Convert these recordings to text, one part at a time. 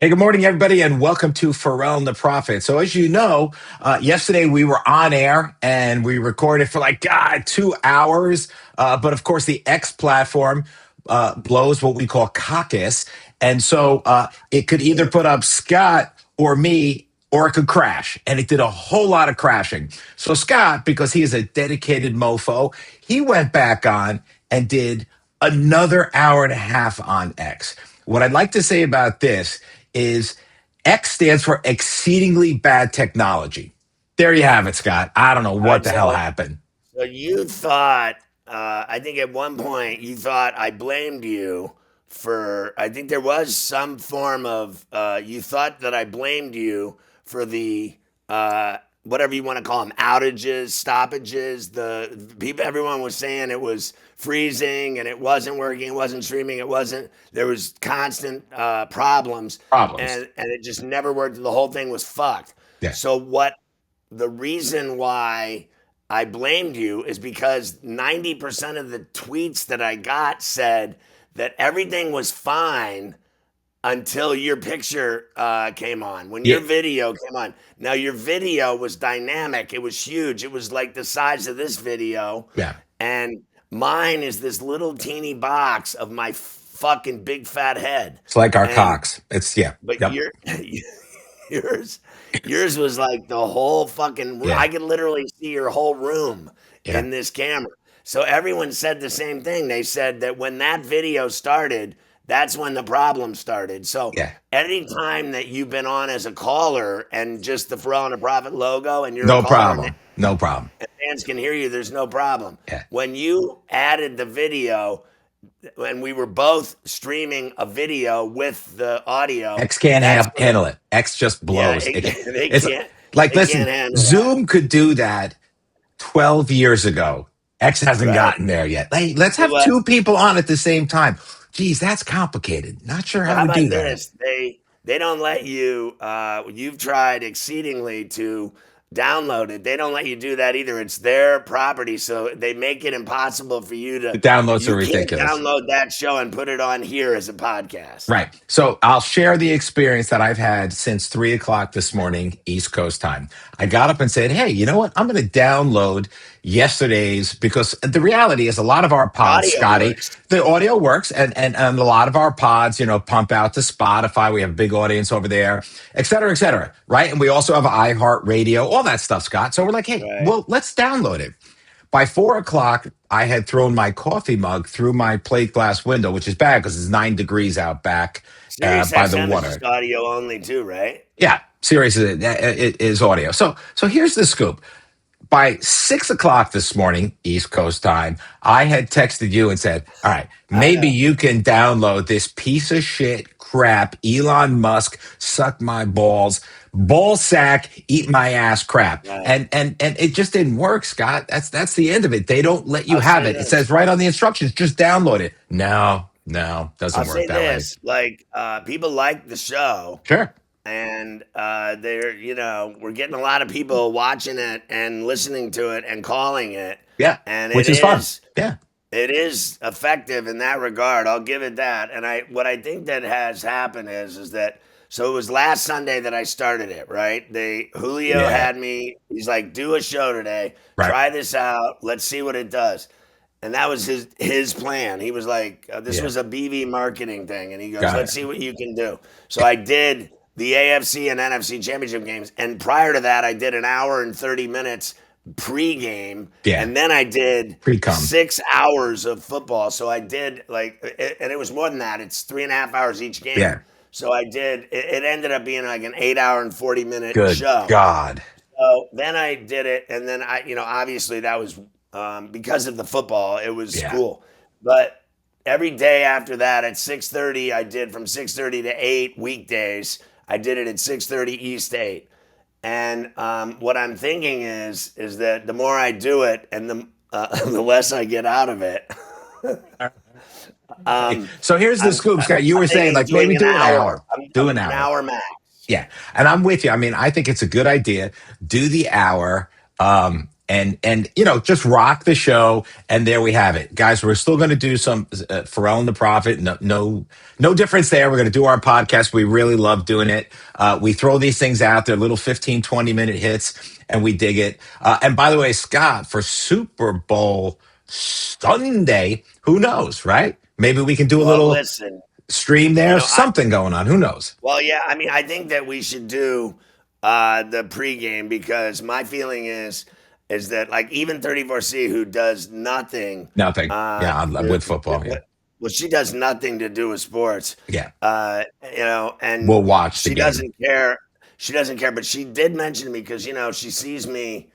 Hey, good morning, everybody, and welcome to Ferrall and The Prophet. So, as you know, yesterday we were on air and we recorded for like, God, 2 hours. But of course, the X platform blows what we call caucus. And so it could either put up Scott or me, or it could crash. And it did a whole lot of crashing. So, Scott, because he is a dedicated mofo, he went back on and did another hour and a half on X. What I'd like to say about this is X stands for exceedingly bad technology. There you have it, Scott. I don't know All what right, the hell so happened. so you thought I think at one point you thought I blamed you for I think there was some form of you thought that I blamed you for the whatever you want to call them outages, stoppages. The people, everyone was saying it was freezing and it wasn't working, it wasn't streaming, it wasn't. There was constant problems, Problems. and it just never worked. The whole thing was fucked. Yeah. So what the reason why I blamed you is because 90% of the tweets that I got said that everything was fine until your picture came on. When Yeah. your video came on. Now, your video was dynamic, it was huge. It was like the size of this video. Yeah. And mine is this little teeny box of my fucking big fat head. It's like our And Cox. It's, yeah. but Yep. yours, yours was like the whole fucking. Yeah. I could literally see your whole room Yeah. in this camera. So everyone said the same thing. They said that when that video started, that's when the problem started. So Yeah. any time that you've been on as a caller and just the Ferrall and the Prophet logo, and you're a No caller and problem. No problem. fans can hear you, there's no problem. Yeah. When you added the video, and we were both streaming a video with the audio. X can't That's when handle it. X just yeah, blows. they It's can't like, they listen, can't handle that. Zoom could do that 12 years ago. X hasn't Right. gotten there yet. Hey, let's So have two people on at the same time. Geez, that's complicated. Not sure so how how to about do that. this? They don't let you you've tried exceedingly to download it. They don't let you do that either. It's their property, so they make it impossible for you The to downloads are you can't ridiculous. download that show and put it on here as a podcast. Right. So I'll share the experience that I've had since 3 o'clock this morning, East Coast time. I got up and said, hey, you know what? I'm going to download yesterday's because the reality is a lot of our pods, Audio Scotty, works. the audio works and a lot of our pods, pump out to Spotify. We have a big audience over there, et cetera, et cetera. Right. And we also have iHeartRadio, all that stuff, Scott. So we're like, hey, Right. well, let's download it. By 4 o'clock, I had thrown my coffee mug through my plate glass window, which is bad because it's 9 degrees out back Sirius by the XM is just water. audio only too, right? Yeah, seriously, it is audio. So here's the scoop. By 6 o'clock this morning, East Coast time, I had texted you and said, all right, I maybe know. you can download this piece of shit crap, Elon Musk, suck my balls, ball sack, eat my ass crap. Right. And it just didn't work, Scott. That's the end of it. They don't let you I'll have say it. It this. says right on the instructions, just download it. No, I'll doesn't work say that way. this. Like, people like the show, Sure. and we're getting a lot of people watching it and listening to it and calling it, Yeah. and Which is fun. Yeah. it is effective in that regard. I'll give it that. And what I think that has happened is that so it was last Sunday that I started it, right? Julio Yeah. had me. He's like, do a show today. Right. Try this out. Let's see what it does. And that was his plan. He was like, this Yeah. was a BV marketing thing, and he goes, Got let's it. see what you can do. So I did the AFC and NFC championship games, and prior to that, I did an hour and 30 minutes pre-game, Yeah. and then I did Pre-com. 6 hours of football. So I did and it was more than that. It's 3.5 hours each game. Yeah. So I did. It ended up being like an 8 hour and 40 minute Good show. God. So then I did it, and then obviously that was because of the football. It was Yeah. cool, but every day after that at 6:30, I did from 6:30 to 8 weekdays. I did it at 6:30 East 8, and what I'm thinking is that the more I do it, and the less I get out of it. Okay. um, So here's the I'm scoop, Scott. You I'm were saying thinking like maybe doing an do an hour. hour. I'm, Do I'm an an hour. hour max. Yeah. And I'm with you. I mean, I think it's a good idea. Do the hour. and just rock the show. And there we have it, guys. We're still going to do some Ferrall and the Prophet. No difference there. We're going to do our podcast. We really love doing it. We throw these things out there, little 15, 20 minute hits, and we dig it. And by the way, Scott, for Super Bowl Sunday, who knows, right? Maybe we can do a Well, little listen, stream you there, know, I something going on. Who knows? well, yeah, I mean, I think that we should do the pregame because my feeling is that like even 34C who does nothing, Nothing. uh, Yeah, I'm to, with football. Yeah. well, she does nothing to do with sports, Yeah. and We'll watch the she game. doesn't care. She doesn't care, but she did mention to me because she sees me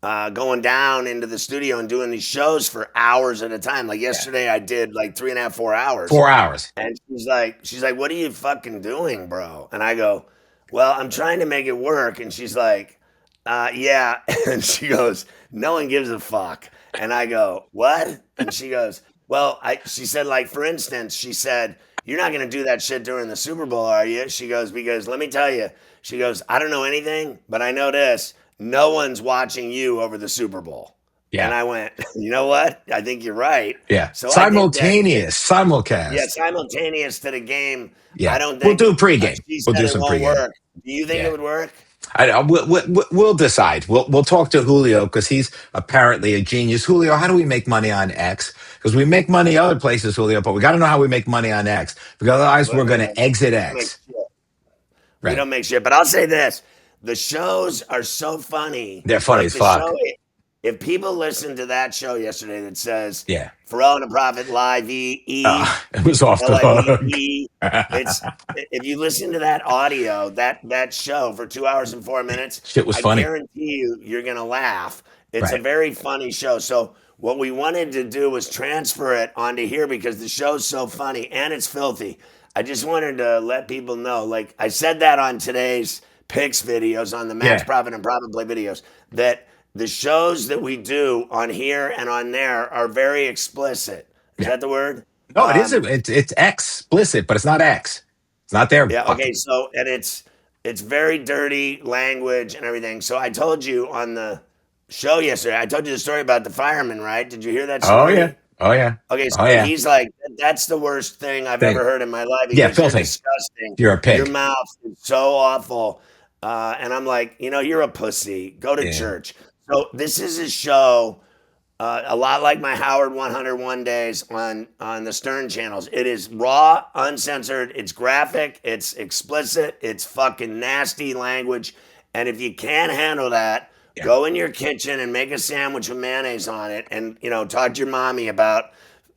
going down into the studio and doing these shows for hours at a time. Like Yeah. yesterday, I did like 3.5, 4 hours. 4 hours. And she's like, what are you fucking doing, bro? And I go, well, I'm trying to make it work. And she's like, yeah. And she goes, no one gives a fuck. And I go, what? And she goes, well, she said, like, for instance, she said, you're not going to do that shit during the Super Bowl, are you? She goes, because let me tell you, she goes, I don't know anything, but I know this. No one's watching you over the Super Bowl. And Yeah. I went, you know what? I think you're right. Yeah. So I think that Simultaneous, yeah, simulcast. simultaneous to the game. I Yeah. don't We'll think do pregame. she We'll said do it some won't pregame. work. Do you think it Yeah. would work? We'll decide. We'll talk to Julio because he's apparently a genius. Julio, how do we make money on X? Because we make money other places, Julio, but we got to know how we make money on X. Because otherwise, we're going to exit We don't make X. shit. We Right. don't make shit. But I'll say this: the shows are so funny. They're funny Like as the show, fuck. if people listen to that show yesterday that says Yeah. Ferrall and the Prophet live It was off the hook. it's if you listen to that audio, that show for 2 hours and 4 minutes, Shit was I funny. guarantee you're gonna laugh. It's a Right. very funny show. So what we wanted to do was transfer it onto here because the show's so funny and it's filthy. I just wanted to let people know, like I said that on today's picks videos, on the Max Yeah. Profit and Profit Play videos, that the shows that we do on here and on there are very explicit. Is Yeah. that the word? No, it isn't. It's explicit, but it's not X. It's not there. Yeah, Fuck. okay, so and it's very dirty language and everything. So I told you on the show yesterday, I told you the story about the fireman, right? Did you hear that Oh yeah. story? Oh yeah. Okay, Oh so yeah. he's like, that's the worst thing I've Thing. ever heard in my life. He Yeah, goes, you're filthy. disgusting. You're a Your pig. mouth is so awful. And I'm like, you're a pussy. Go to Yeah. church. So this is a show, a lot like my Howard 101 days on the Stern channels. It is raw, uncensored. It's graphic. It's explicit. It's fucking nasty language. And if you can't handle that, Yeah. go in your kitchen and make a sandwich with mayonnaise on it, and talk to your mommy about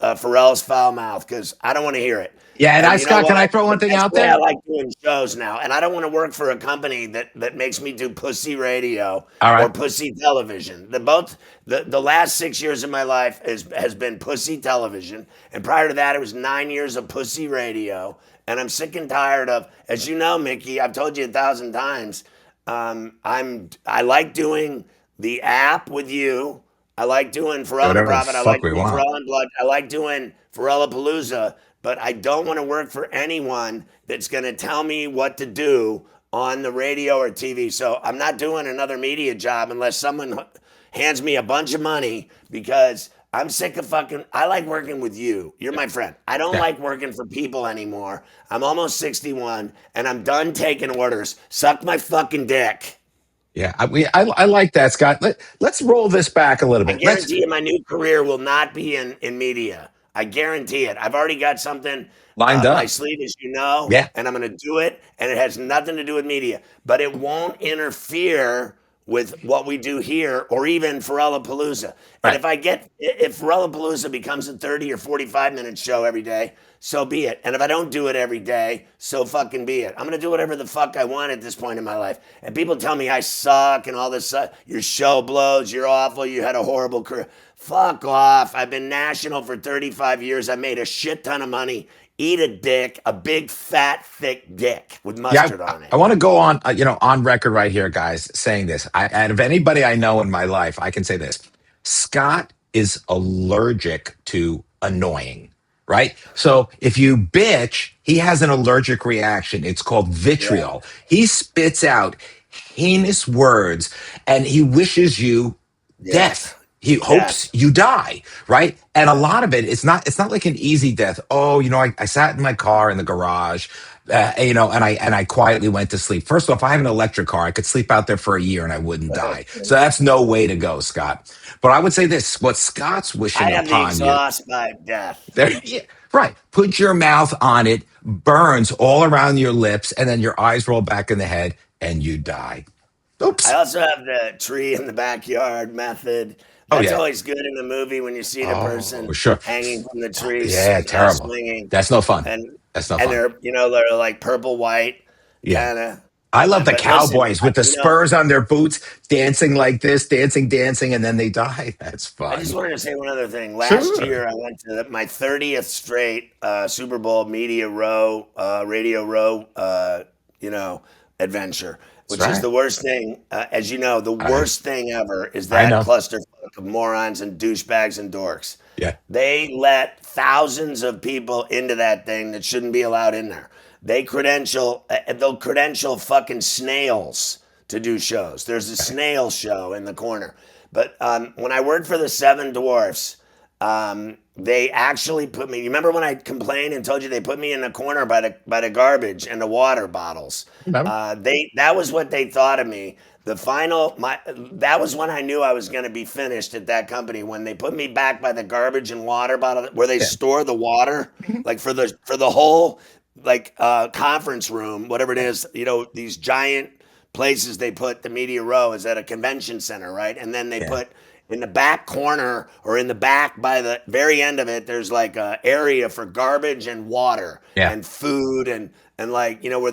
Pharrell's foul mouth because I don't want to hear it. Yeah, and And you know Scott, can I what? throw one thing That's out the way I there? like doing shows now. And I don't want to work for a company that makes me do pussy radio All or right. pussy television. The last 6 years of my life has been pussy television. And prior to that, it was 9 years of pussy radio. And I'm sick and tired of, as you know, Mickey, I've told you 1,000 times, I like doing the app with you. I like doing Do Ferrall and the whatever the Prophet. I fuck like we doing want. Ferrall and Blood. I like doing Ferrallapalooza, but I don't want to work for anyone that's going to tell me what to do on the radio or TV. So I'm not doing another media job unless someone hands me a bunch of money because I'm sick of fucking. I like working with you. You're my friend. I don't Yeah. like working for people anymore. I'm almost 61 and I'm done taking orders. Suck my fucking dick. Yeah. I like that, Scott. Let's roll this back a little I bit. Let's guarantee you my new career will not be in media. I guarantee it. I've already got something lined up my up. sleeve, as you know, Yeah. and I'm going to do it, and it has nothing to do with media. But it won't interfere with what we do here or even Ferrallapalooza. And Right. if Ferrallapalooza becomes a 30 or 45-minute show every day, so be it. And if I don't do it every day, so fucking be it. I'm going to do whatever the fuck I want at this point in my life. And people tell me I suck and all this, your show blows, you're awful, you had a horrible career. Fuck off. I've been national for 35 years. I made a shit ton of money. Eat a dick, a big, fat, thick dick with Yeah, mustard on I it. want to go on, on record right here, guys, saying this. Out of anybody I know in my life, I can say this: Scott is allergic to annoying. Right. So if you bitch, he has an allergic reaction. It's called Yeah. vitriol. He spits out heinous words, and he wishes you Yeah. death. He Death. hopes you die, right? And a lot of it, it's not like an easy death. Oh, I sat in my car in the garage, and I quietly went to sleep. First off, I have an electric car. I could sleep out there for a year and I wouldn't die. So that's no way to go, Scott. But I would say this: what Scott's I wishing have the upon you, exhaust pipe death. there, yeah, right? Put your mouth on it, burns all around your lips, and then your eyes roll back in the head, and you die. I Oops. also have the tree in the backyard method. Oh That's yeah. always good in a movie when you see the Oh person sure. hanging from the tree, Yeah, terrible. swinging, That's no fun. and That's no and fun. they're like purple white, Yeah. kind of. I love the But listen, cowboys with the spurs on their boots, dancing like this, dancing, dancing, and then they die. That's I just fun. wanted to say one other thing. Last Sure. year, I went to my 30th straight Super Bowl media row, radio row, adventure, That's which is right. the worst thing. As you know, the I worst thing ever is I that know. clusterfuck of morons and douchebags and dorks. Yeah. They let thousands of people into that thing that shouldn't be allowed in there. They'll credential fucking snails to do shows. There's a snail show in the corner. But when I worked for the Seven Dwarfs, they actually put me. You remember when I complained and told you they put me in the corner by the garbage and the water bottles? Remember? That was what they thought of me. That was when I knew I was going to be finished at that company, when they put me back by the garbage and water bottle where they Yeah. store the water, Mhm. like for the whole conference room, whatever it is. These giant places they put the media row is at a convention center, right? And then they Yeah. put in the back corner, or in the back by the very end of it, there's like a area for garbage and water Yeah. and food, and like, where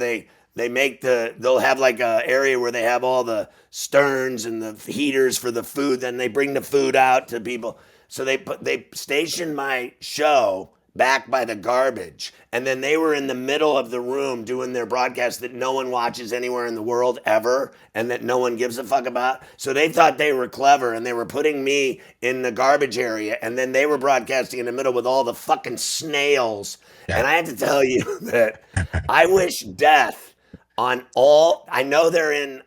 they'll have like a area where they have all the sterns and the heaters for the food. Then they bring the food out to people. So they stationed my show back by the garbage, and then they were in the middle of the room doing their broadcast that no one watches anywhere in the world ever, and that no one gives a fuck about. So they thought they were clever, and they were putting me in the garbage area, and then they were broadcasting in the middle with all the fucking snails. Yeah. And I have to tell you that I wish death on all. I know they're in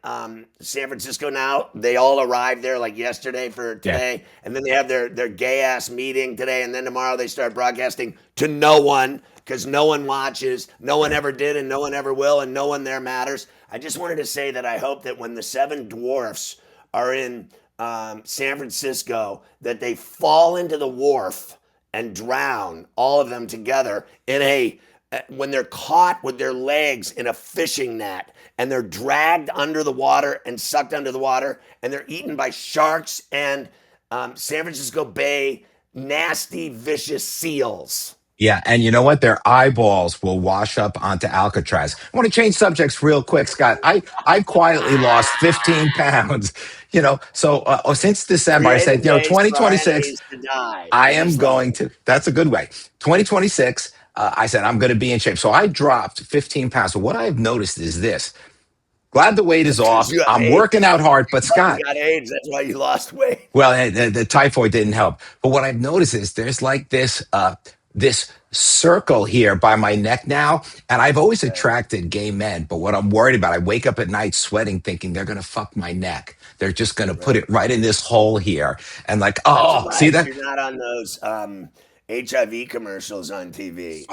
San Francisco now. They all arrived there like yesterday for Yeah. today, and then they have their gay ass meeting today, and then tomorrow they start broadcasting to no one, because no one watches, no one ever did, and no one ever will, and no one there matters. I just wanted to say that I hope that when the Seven Dwarfs are in San Francisco, that they fall into the wharf and drown, all of them together, when they're caught with their legs in a fishing net, and they're dragged under the water and sucked under the water, and they're eaten by sharks and San Francisco Bay nasty, vicious seals. Yeah, and you know what? Their eyeballs will wash up onto Alcatraz. I want to change subjects real quick, Scott. I quietly lost 15 pounds. Since December, I Creative said, ways for our 2026, enemies to die. I I am just love going it. to. That's a good way. 2026, I said I'm going to be in shape. So I dropped 15 pounds. So what I've noticed is this. Glad the weight is Because off. you have I'm working AIDS. out hard, but You fucking Scott, got AIDS. That's why you lost weight. well, the typhoid didn't help. But what I've noticed is there's like this circle here by my neck now, and I've always attracted gay men. But what I'm worried about, I wake up at night sweating, thinking they're gonna fuck my neck. They're just gonna put Right. it right in this hole here, and like, I'm oh, see surprised that? you're not on those HIV commercials on TV,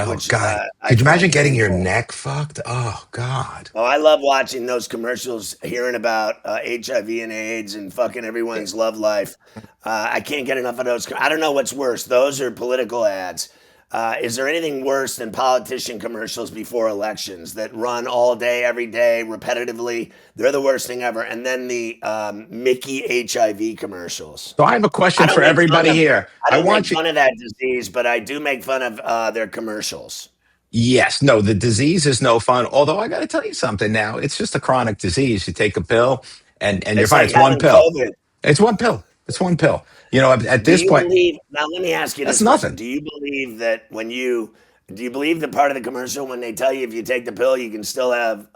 which God, I could you imagine find getting your painful. neck fucked? Oh God. Oh, I love watching those commercials, hearing about HIV and AIDS and fucking Yeah. everyone's love life. I can't get enough of those. I don't know what's worse, those or political ads. Is there anything worse than politician commercials before elections that run all day, every day, repetitively? They're the worst thing ever. And then the Mickey HIV commercials. So I have a I question for don't make fun everybody of. here. I I don't make want you. fun of that disease, but I do make fun of their commercials. Yes, no, the disease is no fun. Although I got to tell you something now, it's just a chronic disease. You take a pill and you're It's fine. like It's one having pill. COVID. It's one pill. It's one pill. At Do this you point, believe? Now, let me ask you that's this question: nothing. Do you believe that do you believe the part of the commercial when they tell you if you take the pill you can still have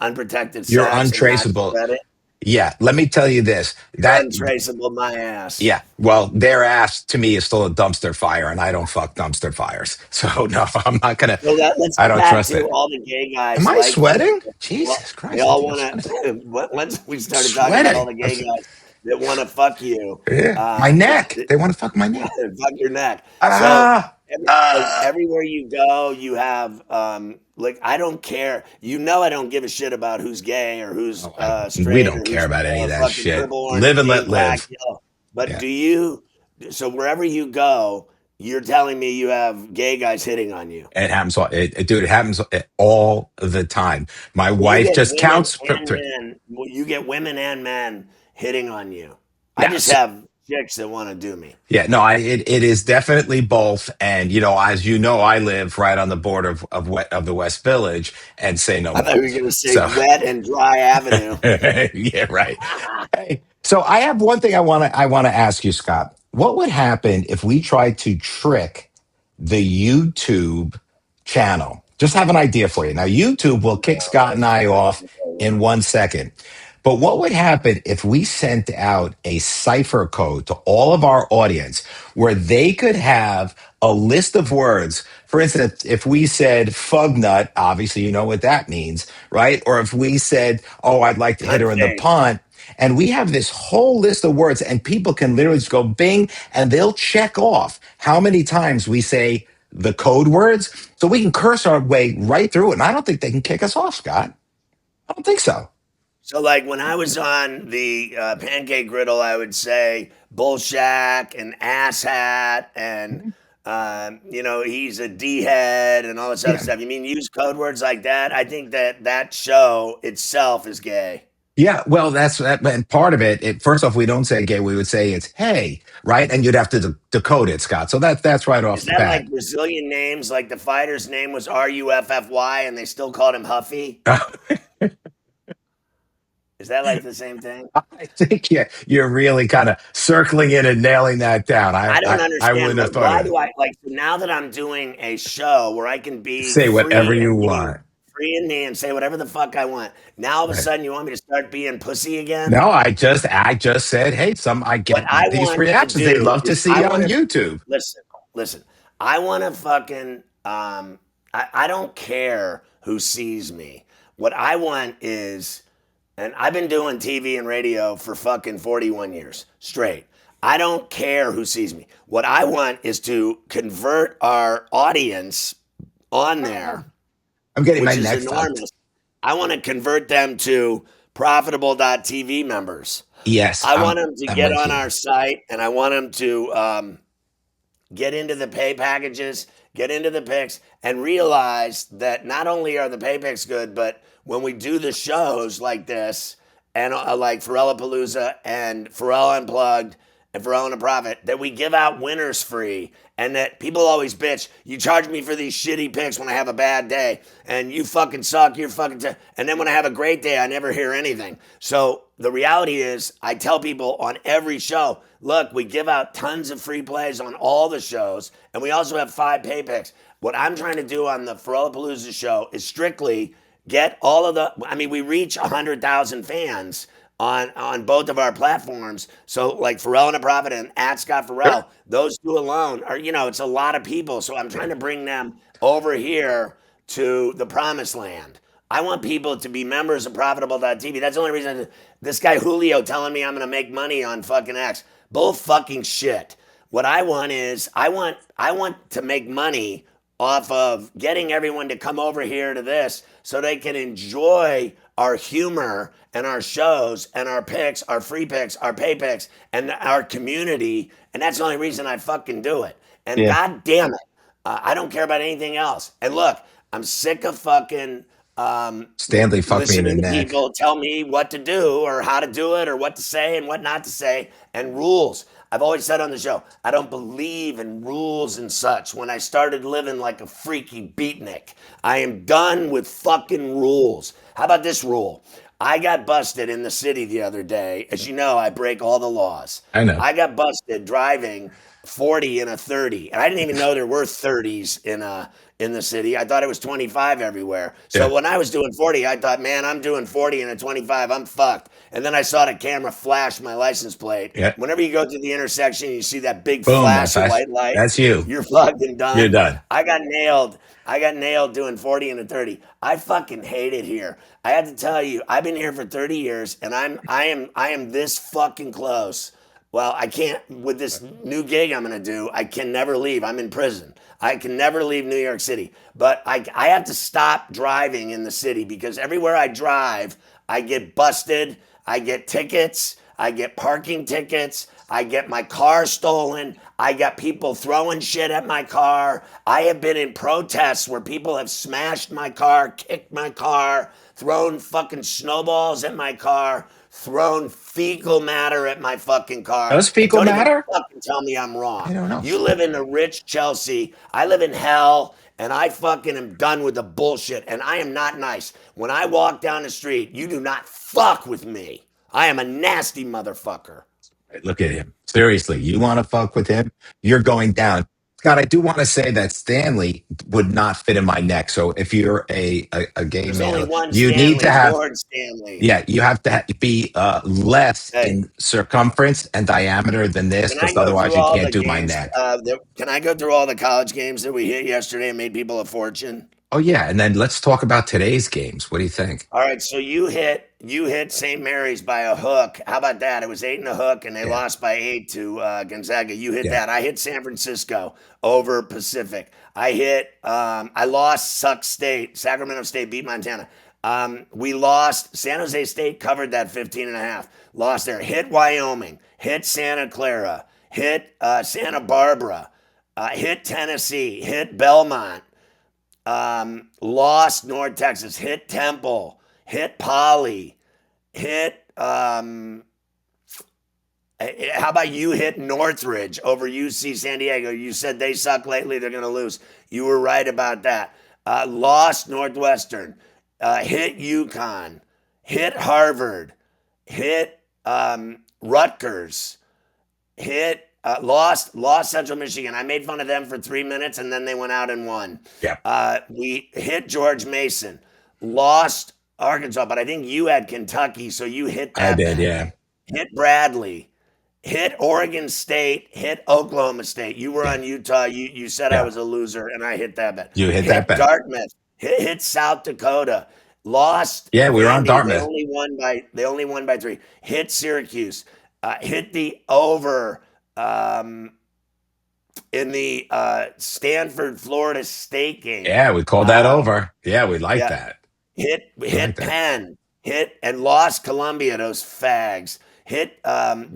unprotected You're sex and not untraceable. spread it? Yeah, let me tell you this. You're That untraceable, my ass. yeah, well, their ass to me is still a dumpster fire, and I don't fuck dumpster fires. So no, I'm not gonna. So let's I get don't back trust to it. all the gay Am guys I like you. sweating? Well, Jesus they Christ, I all think I'm want sweating. to. Once we started talking about all Sweating. the gay guys, that want to fuck you. Yeah. My neck. They want to fuck my neck. Fuck your neck. So Ah, ah. everywhere you go, you have like I don't care. You know I don't give a shit about who's gay or who's Oh, we straight or don't care who's about any of that fucking shit. purple, orange, Live and green, let black, live. yellow. But Yeah. do you? So wherever you go, you're telling me you have gay guys hitting on you. It happens, dude. It happens all the time. My So you wife get just women counts. and men. You get women and men hitting on you. I just Yes, have chicks that want to do me. yeah, no, it is definitely both. And as you know, I live right on the border of the West Village, and say no I thought more. you were going to say So, wet and dry avenue. yeah, right. Hey, so I have one thing I want to ask you, Scott. What would happen if we tried to trick the YouTube channel? Just have an idea for you. Now, YouTube will kick Scott and I off in 1 second. But what would happen if we sent out a cipher code to all of our audience where they could have a list of words? For instance, if we said fug nut, obviously you know what that means, right? Or if we said, oh, I'd like to hit Cunt her in the face. punt, and we have this whole list of words, and people can literally just go bing, and they'll check off how many times we say the code words, so we can curse our way right through it. And I don't think they can kick us off, Scott. I don't think so. So, like when I was on the pancake griddle, I would say bullshack and asshat and Mhm. he's a d head and all this other Yeah. stuff. You mean use code words like that? I think that show itself is gay. Yeah, well, that's that, and part of it. First off, we don't say gay; we would say it's hey, right? And you'd have to decode it, Scott. So that's right Is off the that like bat. Brazilian names? Like the fighter's name was Ruffy and they still called him Huffy? Is that like the same thing? I think you're really kind of circling in and nailing that down. I, I don't I I understand wouldn't have thought why of do it. I like so now that I'm doing a show where I can be Say whatever free you and me, want. and say whatever the fuck I want. Now all of a Right. sudden you want me to start being pussy again? No, I just said, hey, I What get I these want to reactions. They'd do love to is see I on want to YouTube. listen, listen. I want to fucking I don't care who sees me. What I want is and I've been doing TV and radio for fucking 41 years straight. I don't care who sees me. What I want is to convert our audience on there, I'm getting my which is neck tucked. enormous. I want to convert them to profitable.tv members. Yes, I want them to I'm get with on you. our site and I want them to get into the pay packages, get into the picks, and realize that not only are the pay picks good, but when we do the shows like this, and like Ferrallapalooza and Ferrall Unplugged and Ferrall and The Prophet, that we give out winners free. And that people always bitch, you charge me for these shitty picks when I have a bad day, and you fucking suck, you're fucking. And then when I have a great day, I never hear anything. So the reality is, I tell people on every show, look, we give out tons of free plays on all the shows, and we also have 5 pay picks. What I'm trying to do on the Ferrallapalooza show is strictly get all of the. I mean, we reach 100,000 fans on both of our platforms. So like Ferrall and the Prophet and at Scott Sure. Ferrall, those two alone are it's a lot of people. So I'm trying to bring them over here to the promised land. I want people to be members of profitable.tv. That's the only reason this guy Julio telling me I'm going to make money on fucking X. Bull fucking shit. What I want is I want to make money off of getting everyone to come over here to this so they can enjoy our humor and our shows and our picks, our free picks, our pay picks, and our community. And that's the only reason I fucking do it. And Yeah. god damn it, I don't care about anything else. And look, I'm sick of fucking Stanley fucked me in the listening to neck. people tell me what to do or how to do it or what to say and what not to say and rules. I've always said on the show, I don't believe in rules and such. When I started living like a freaky beatnik, I am done with fucking rules. How about this rule? I got busted in the city the other day. As you know, I break all the laws. I know. I got busted driving 40 and a 30. And I didn't even know there were 30s in the city. I thought it was 25 everywhere. So Yeah. when I was doing 40, I thought, man, I'm doing 40 and a 25. I'm fucked. And then I saw the camera flash my license plate. Yeah. Whenever you go through the intersection, you see that big Boom. flash of white light. That's you. You're fucking You're done. done. I got nailed. I got nailed doing 40 and a 30. I fucking hate it here. I have to tell you, I've been here for 30 years and I am this fucking close. Well, I can't with this new gig I'm gonna do, I can never leave. I'm in prison. I can never leave New York City. But I have to stop driving in the city because everywhere I drive, I get busted, I get tickets, I get parking tickets, I get my car stolen, I got people throwing shit at my car. I have been in protests where people have smashed my car, kicked my car, thrown fucking snowballs at my car, thrown fecal matter at my fucking car. Does And fecal don't even matter? fucking tell me I'm I wrong. don't know. You live in the rich Chelsea. I live in hell. And I fucking am done with the bullshit. And I am not nice. When I walk down the street, you do not fuck with me. I am a nasty motherfucker. Look at him. Seriously, you want to fuck with him? You're going down. Scott, I do want to say that Stanley would not fit in my neck. So if you're a gay There's only male, one you need to Stanley, have, George Stanley. yeah, you have to be less Hey, in circumference and diameter than this, can I because go otherwise through you all can't the do my games? neck. Can I go through all the college games that we hit yesterday and made people a fortune? Oh yeah, and then let's talk about today's games. What do you think? All right, so you hit St. Mary's by a hook. How about that? It was 8 and a hook, and they Yeah, lost by 8 to Gonzaga. You hit yeah, that. I hit San Francisco over Pacific. I lost Suck State. Sacramento State beat Montana. We lost. San Jose State covered that 15 and a half. Lost there. Hit Wyoming. Hit Santa Clara. Hit Santa Barbara. Hit Tennessee. Hit Belmont. Lost North Texas, hit Temple, hit Poly, hit how about you hit Northridge over UC San Diego? You said they suck lately, they're gonna lose. You were right about that. Lost Northwestern, hit UConn, hit Harvard, hit Rutgers, hit lost Central Michigan. I made fun of them for 3 minutes and then they went out and won. yeah. We hit George Mason, lost Arkansas, but I think you had Kentucky, so you hit I that did. bet. Yeah, Hit Bradley, hit Oregon State, hit Oklahoma State. You were yeah, on Utah. You said I yeah. was a loser, and I hit that bet. You hit that Hit bet. Dartmouth, hit South Dakota, lost Yeah, we were on Vandy. They Dartmouth. only won by 3. Hit Syracuse, hit the over. In the Stanford Florida State game. Yeah, we called that over. Yeah, we like Yeah, that. We like hit that. Penn, hit and lost Columbia. Those fags. Hit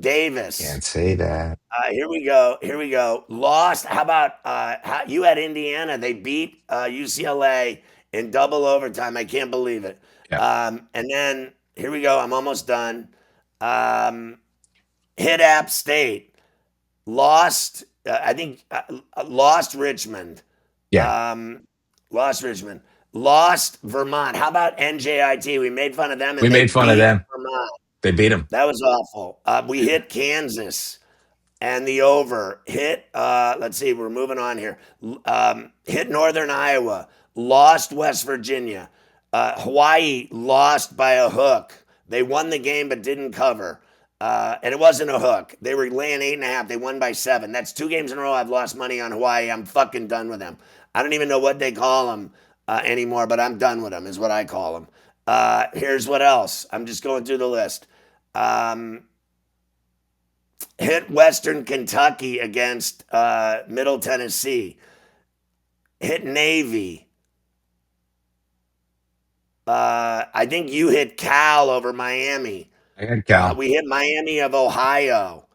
Davis. Can't say that. Here we go. Here we go. Lost. How about you had Indiana? They beat UCLA in double overtime. I can't believe it. Yeah, And then here we go. I'm almost done. Um, hit App State. Lost. I think lost Richmond. yeah. Um, lost Richmond. Lost Vermont. How about NJIT? We made fun of them We and they made fun of beat them. Vermont. They beat him. That was awful. We hit Kansas and the over. Hit, let's see, we're moving on here. Hit Northern Iowa. Lost West Virginia. Hawaii lost by a hook. They won the game but didn't cover. And it wasn't a hook. They were laying 8.5. They won by 7. That's 2 games in a row I've lost money on Hawaii. I'm fucking done with them. I don't even know what they call them anymore, but I'm done with them, is what I call them. Here's what else. I'm just going through the list. Hit Western Kentucky against Middle Tennessee. Hit Navy. I think you hit Cal over Miami. I got Cal. We hit Miami of Ohio.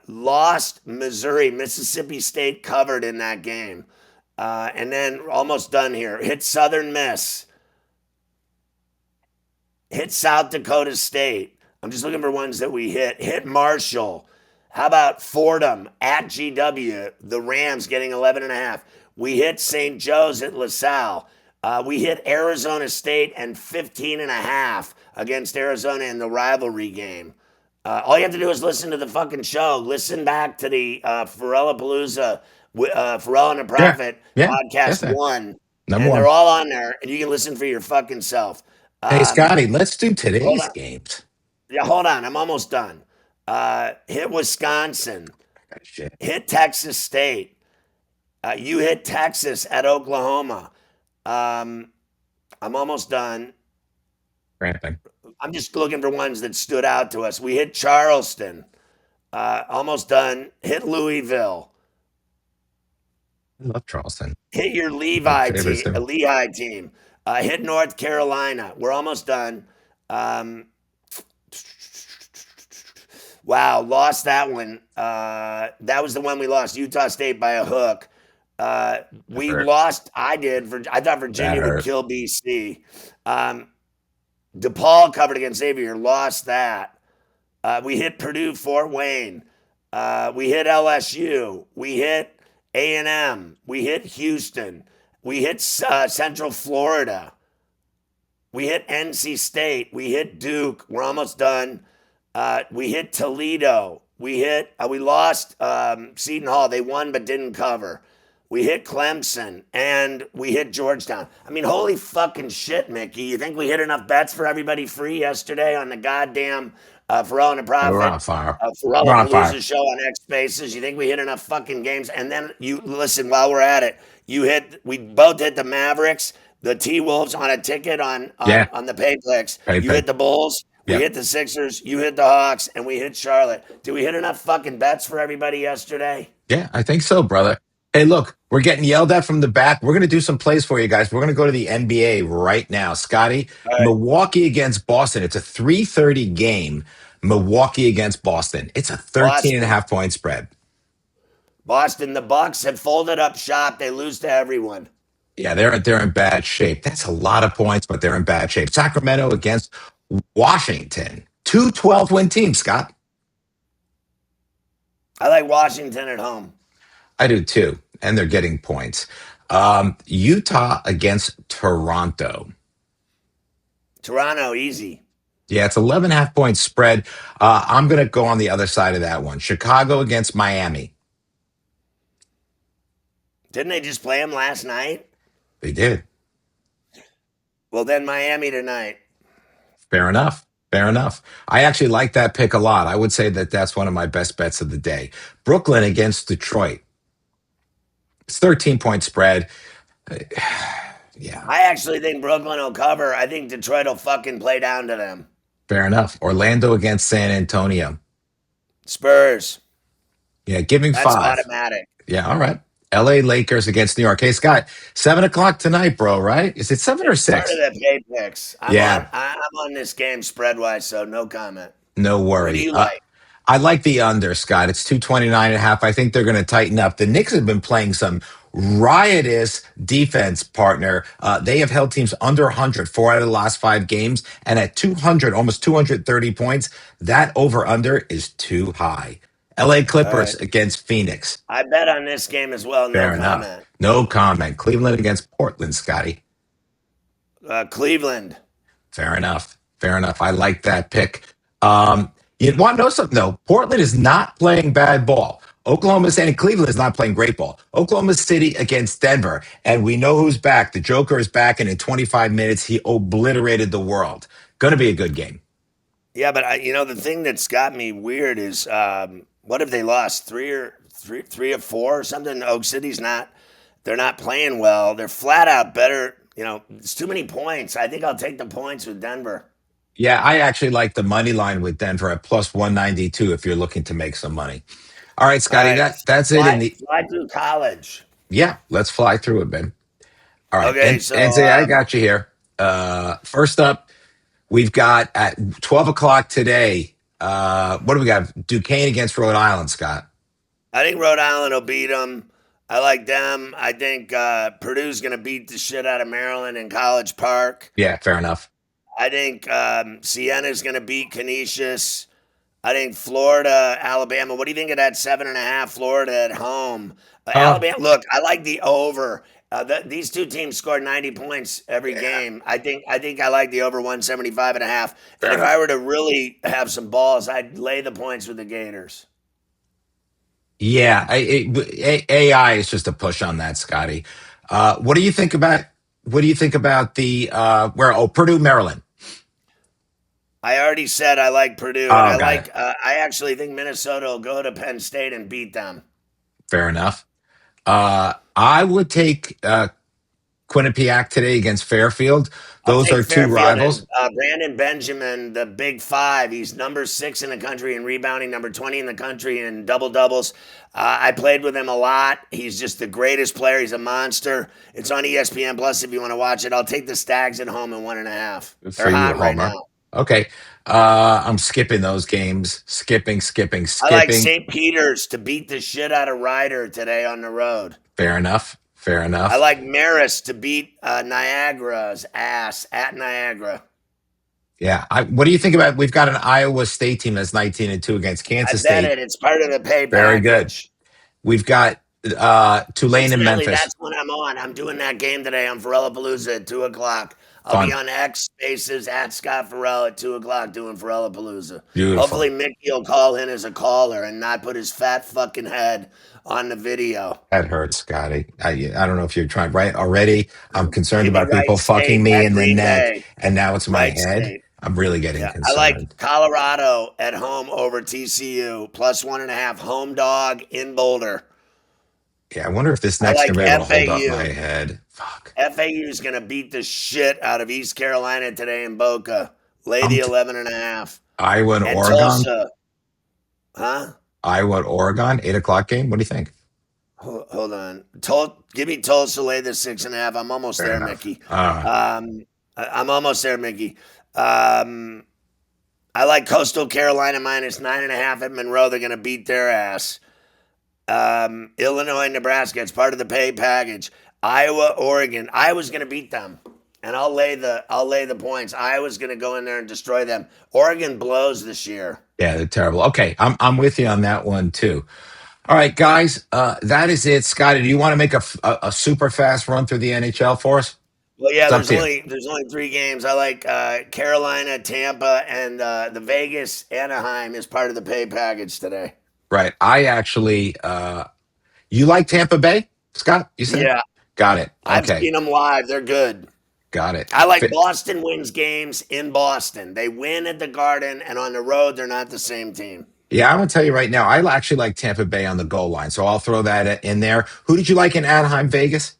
Lost Missouri. Mississippi State covered in that game. And then almost done here. Hit Southern Miss. Hit South Dakota State. I'm just looking for ones that we hit. Hit Marshall. How about Fordham at GW? The Rams getting 11.5. We hit St. Joe's at LaSalle. We hit Arizona State and 15.5 against Arizona in the rivalry game. All you have to do is listen to the fucking show. Listen back to the Ferrallapalooza, Ferrall and The Sure. Prophet Yeah. podcast Yes, sir. one, Number and they're one. all on there, and you can listen for your fucking self. Hey, Um, Scotty, let's do hold today's on, games. yeah, hold on. I'm almost done. Hit Wisconsin. Oh, shit. Hit Texas State. You hit Texas at Oklahoma. Um, I'm almost done. Cramping. I'm just looking for ones that stood out to us. We hit Charleston. Almost done. Hit Louisville. I love Charleston. Hit your My favorites too. Lehigh team. Hit North Carolina. We're almost done. Um, wow, lost that one. That was the one we lost. Utah State by a hook. That We hurt. lost. I thought That Virginia would hurt. kill BC. Um, DePaul covered against Xavier. Lost that. We hit Purdue, Fort Wayne. We hit LSU. We hit A&M. We hit Houston. We hit Central Florida. We hit NC State. We hit Duke. We're almost done. We hit Toledo. We lost Seton Hall. They won but didn't cover. We hit Clemson and we hit Georgetown. I mean, holy fucking shit, Mickey. You think we hit enough bets for everybody free yesterday on the goddamn Ferrall and the Hey, we're on Prophet, fire. We're on Ferrallapalooza fire. show on X Spaces? You think we hit enough fucking games? And then you listen while we're at it. We both hit the Mavericks, the T Wolves on a ticket Yeah. on the Payplex. Pay, You pay. hit the Bulls. We Yep. hit the Sixers, you hit the Hawks, and we hit Charlotte. Did we hit enough fucking bets for everybody yesterday? Yeah, I think so, brother. Hey, look, we're getting yelled at from the back. We're going to do some plays for you guys. We're going to go to the NBA right now. Scotty, All right. Milwaukee against Boston. It's a 3:30 game. Milwaukee against Boston. It's a 13 and a Boston. half point spread. Boston, the Bucks have folded up shop. They lose to everyone. Yeah, they're in bad shape. That's a lot of points, but they're in bad shape. Sacramento against Washington. 2-12 win teams, Scott. I like Washington at home. I do too. And they're getting points. Utah against Toronto. Toronto, easy. Yeah, it's 11 and a half point spread. I'm going to go on the other side of that one. Chicago against Miami. Didn't they just play them last night? They did. Well, then Miami tonight. Fair enough. Fair enough. I actually like that pick a lot. I would say that that's one of my best bets of the day. Brooklyn against Detroit. It's 13-point spread. Yeah, I actually think Brooklyn will cover. I think Detroit will fucking play down to them. fair enough. Orlando against San Antonio. Spurs. Yeah, give me That's 5. automatic. Yeah, all right. LA Lakers against New York. Hey, Scott, 7 o'clock tonight, bro, right? Is it 7 or It's part 6? of the pay picks. Yeah, I'm on this game spread wise, so no comment. no What do worry. you like? I like the under, Scott. It's 229 and a half. I think they're going to tighten up. The Knicks have been playing some riotous defense, partner. They have held teams under 100 out of the last 5 games. And at 200, almost 230 points, that over under is too high. LA All Clippers right. against Phoenix. I bet on this game as well. No Fair enough. comment. No comment. Cleveland against Portland, Scotty. Cleveland. Fair enough. Fair enough. I like that pick. You want to know something though? Portland is not playing bad ball. Oklahoma City and Cleveland is not playing great ball. Oklahoma City against Denver, and we know who's back. The Joker is back, and in 25 minutes he obliterated the world. Going to be a good game. Yeah, but the thing that's got me weird is what if they lost three or four or something? Oak City's not. They're not playing well. They're flat out better. It's too many points. I think I'll take the points with Denver. Yeah, I actually like the money line with Denver at plus 192 if you're looking to make some money. All right, All Scotty, right, that's it in fly the fly through college. yeah, let's fly through it, man. All right, Okay, and so say I got you here. First up, we've got at 12 o'clock today. What do we got? Duquesne against Rhode Island, Scott. I think Rhode Island will beat them. I like them. I think Purdue's going to beat the shit out of Maryland in College Park. Yeah, fair enough. I think Siena's going to beat Canisius. I think Florida, Alabama. What do you think of that 7.5 Florida at home? Uh, Alabama. Look, I like the over These two teams scored 90 points every game. I think I like the over 175 and a half. Fair And if I enough. were to really have some balls, I'd lay the points with the Gators. Yeah, AI is just a push on that, Scotty. What do you think about? What do you think about the where? Oh, Purdue, Maryland. I already said I like Purdue, and Oh, I got it. like. I actually think Minnesota will go to Penn State and beat them. Fair enough. I would take Quinnipiac today against Fairfield. I'll Those take are two Fairfield rivals. and Brandon Benjamin, the Big Five. He's number 6 in the country in rebounding, number 20 in the country in double doubles. I played with him a lot. He's just the greatest player. He's a monster. It's on ESPN Plus if you want to watch it. I'll take the Stags at home in 1.5. For They're you, hot right Homer. now. Okay. I'm skipping those games. I like Skipping. St. Peter's to beat the shit out of Ryder today on the road. Fair enough. Fair I enough. like Marist to beat Niagara's ass at Niagara. Yeah. What do you think about? We've got an Iowa State team that's 19-2 against I Kansas bet State. it. It's part of the pay Very good. package. We've got Tulane and Incidentally, Memphis. that's when I'm on. I'm doing that game today on Ferrallapalooza at 2 o'clock. I'll be Fun. on X Spaces at Scott Ferrall at 2 o'clock doing Ferrallapalooza. Beautiful. Hopefully, Mickey will call in as a caller and not put his fat fucking head on the video. That hurts, Scotty. I don't know if you're trying right already. I'm concerned Give me about Wright people fucking State me at in the Green neck, Bay. and now it's my Wright head. State. I'm really getting Yeah, I like concerned. Colorado at home over TCU plus 1.5 home dog in Boulder. Yeah, I wonder if this I neck's like gonna be able to hold up my FAU. head. Fuck. FAU is going to beat the shit out of East Carolina today in Boca. Lay I'm the t- 11.5. Iowa and And Oregon. Tulsa, huh? Iowa and Oregon, 8 o'clock game. What do you think? Hold on. Give me Tulsa, lay the 6.5. I'm almost Fair there, enough. Mickey. I'm almost there, Mickey. Um, I like Coastal Carolina minus 9.5 at Monroe. They're going to beat their ass. Illinois, Nebraska. It's part of the pay package. Iowa, Oregon. Iowa's going to beat them, and I'll lay the points. Iowa's going to go in there and destroy them. Oregon blows this year. Yeah, they're terrible. Okay, I'm with you on that one too. All right, guys, that is it. Scotty, do you want to make a super fast run through the NHL for us? Well, yeah. It's up There's to you. only there's only 3 games. I like Carolina, Tampa, and the Vegas Anaheim is part of the pay package today. Right. I actually, you like Tampa Bay, Scott? You said? Yeah, Got it. I've Okay. seen them live. They're good. Got it. I like Boston wins games in Boston. They win at the Garden, and on the road, they're not the same team. Yeah, I'm gonna tell you right now. I actually like Tampa Bay on the goal line, so I'll throw that in there. Who did you like in Anaheim, Vegas?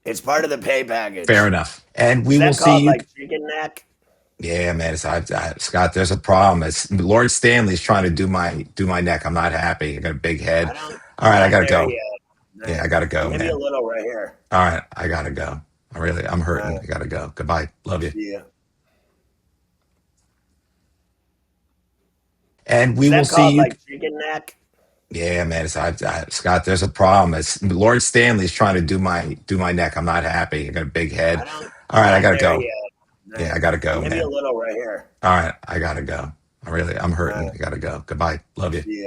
It's part of the pay Fair package. enough. And we Is will that see called you. like chicken neck? Yeah, man. Scott, there's a problem. It's Lord Stanley's trying to do my neck. I'm not happy. I got a big I head. don't. All I'm right, I not gotta there go. yet. Yeah, I gotta go, Maybe a man. little right here. All right, I gotta go. I'm hurting. I gotta go. Goodbye. Love you. See ya. And Is we will that see called you. like chicken neck? Yeah, man. Scott, there's a problem. It's Lord Stanley's trying to do my neck. I'm not happy. I got a big head. I don't. All I'm right, I not gotta there go. yet. Yeah, I gotta go, Maybe a man. little right here. All right, I gotta go. I'm hurting. I gotta go. Goodbye. Love you. See ya.